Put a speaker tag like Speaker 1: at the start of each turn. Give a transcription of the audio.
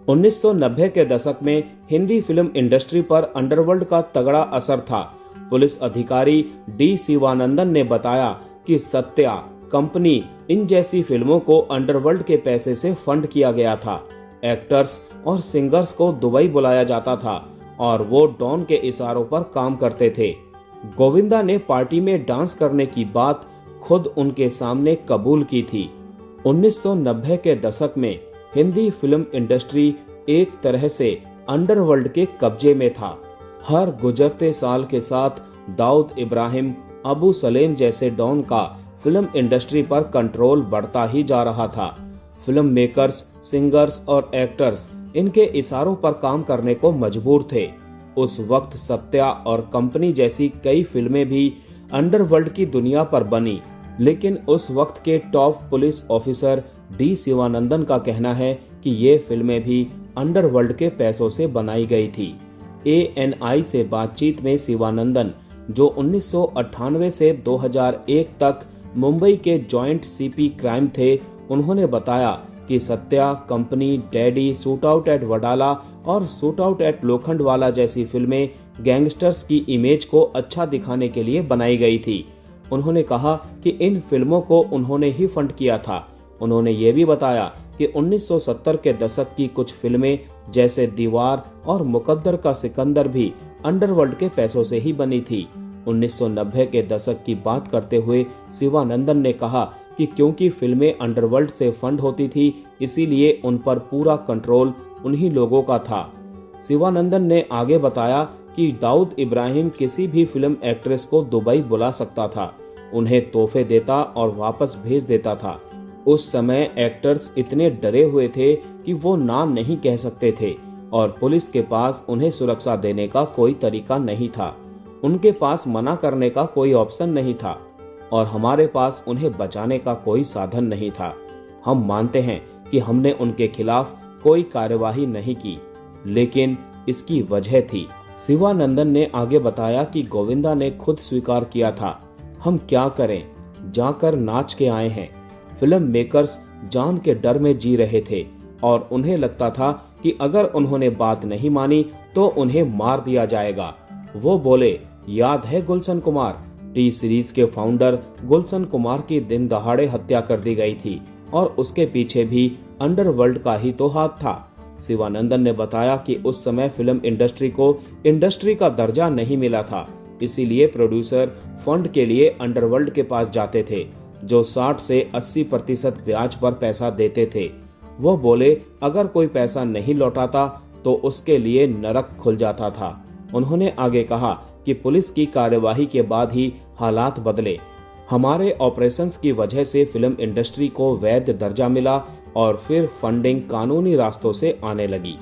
Speaker 1: 1990 के दशक में हिंदी फिल्म इंडस्ट्री पर अंडरवर्ल्ड का तगड़ा असर था। पुलिस अधिकारी डी शिवानंदन ने बताया कि सत्या, कंपनी इन जैसी फिल्मों को अंडरवर्ल्ड के पैसे से फंड किया गया था। एक्टर्स और सिंगर्स को दुबई बुलाया जाता था और वो डॉन के इशारों पर काम करते थे। गोविंदा ने पार्टी में डांस करने की बात खुद उनके सामने कबूल की थी। 1990 के दशक में हिंदी फिल्म इंडस्ट्री एक तरह से अंडरवर्ल्ड के कब्जे में था। हर गुजरते साल के साथ दाऊद इब्राहिम, अबू सलेम जैसे डॉन का फिल्म इंडस्ट्री पर कंट्रोल बढ़ता ही जा रहा था। फिल्म मेकर्स, सिंगर्स और एक्टर्स इनके इशारों पर काम करने को मजबूर थे। उस वक्त सत्या और कंपनी जैसी कई फिल्में भी अंडरवर्ल्ड की दुनिया पर बनी, लेकिन उस वक्त के top police officer D Sivanandan का कहना है कि ये फिल्में भी अंडरवर्ल्ड के पैसों से बनाई गई थी। ANI से बातचीत में शिवानंदन, जो 1998 से 2001 तक मुंबई के जॉइंट CP क्राइम थे, उन्होंने बताया कि Satya, company, daddy, shoot out at Wadala और शूट आउट एट लोखंडवाला जैसी फिल्में गैंगस्टर्स की इमेज को अच्छा दिखाने के लिए बनाई गई थी। उन्होंने कहा कि इन फिल्मों को उन्होंने ही फंड किया था। उन्होंने ये भी बताया कि 1970 के दशक की कुछ फिल्में जैसे दीवार और मुकद्दर का सिकंदर भी अंडरवर्ल्ड के पैसों से ही बनी थी। 1990 के दशक की बात करते हुए शिवानंदन ने कहा कि क्योंकि फिल्में अंडरवर्ल्ड से फंड होती थी, इसीलिए उन पर पूरा कंट्रोल उन्हीं लोगों का था। शिवानंदन ने आगे बताया कि दाऊद इब्राहिम किसी भी फिल्म एक्ट्रेस को दुबई बुला सकता था, उन्हें तोहफे देता और वापस भेज देता था। उस समय एक्टर्स इतने डरे हुए थे कि वो नाम नहीं कह सकते थे और पुलिस के पास उन्हें सुरक्षा देने का कोई तरीका नहीं था। उनके पास मना करने का कोई ऑप्शन नहीं था और हमारे पास उन्हें बचाने का कोई साधन नहीं था। हम मानते हैं कि हमने उनके खिलाफ कोई कार्यवाही नहीं की, लेकिन इसकी वजह थी। शिवानंदन ने आगे बताया कि गोविंदा ने खुद स्वीकार किया था, हम क्या करें, जाकर नाच के आए हैं। फिल्म मेकर्स जान के डर में जी रहे थे और उन्हें लगता था कि अगर उन्होंने बात नहीं मानी तो उन्हें मार दिया जाएगा। वो बोले, याद है गुलशन कुमार, टी सीरीज के फाउंडर गुलशन कुमार की दिन दहाड़े हत्या कर दी गई थी और उसके पीछे भी अंडरवर्ल्ड का ही तो हाथ था। शिवानंदन ने बताया कि उस समय फिल्म इंडस्ट्री को इंडस्ट्री का दर्जा नहीं मिला था, इसीलिए प्रोड्यूसर फंड के लिए अंडरवर्ल्ड के पास जाते थे, जो 60 से 80% ब्याज पर पैसा देते थे। वो बोले, अगर कोई पैसा नहीं लौटाता तो उसके लिए नरक खुल जाता था। उन्होंने आगे कहा कि पुलिस की कार्यवाही के बाद ही हालात बदले। हमारे ऑपरेशंस की वजह से फिल्म इंडस्ट्री को वैध दर्जा मिला और फिर फंडिंग कानूनी रास्तों से आने लगी।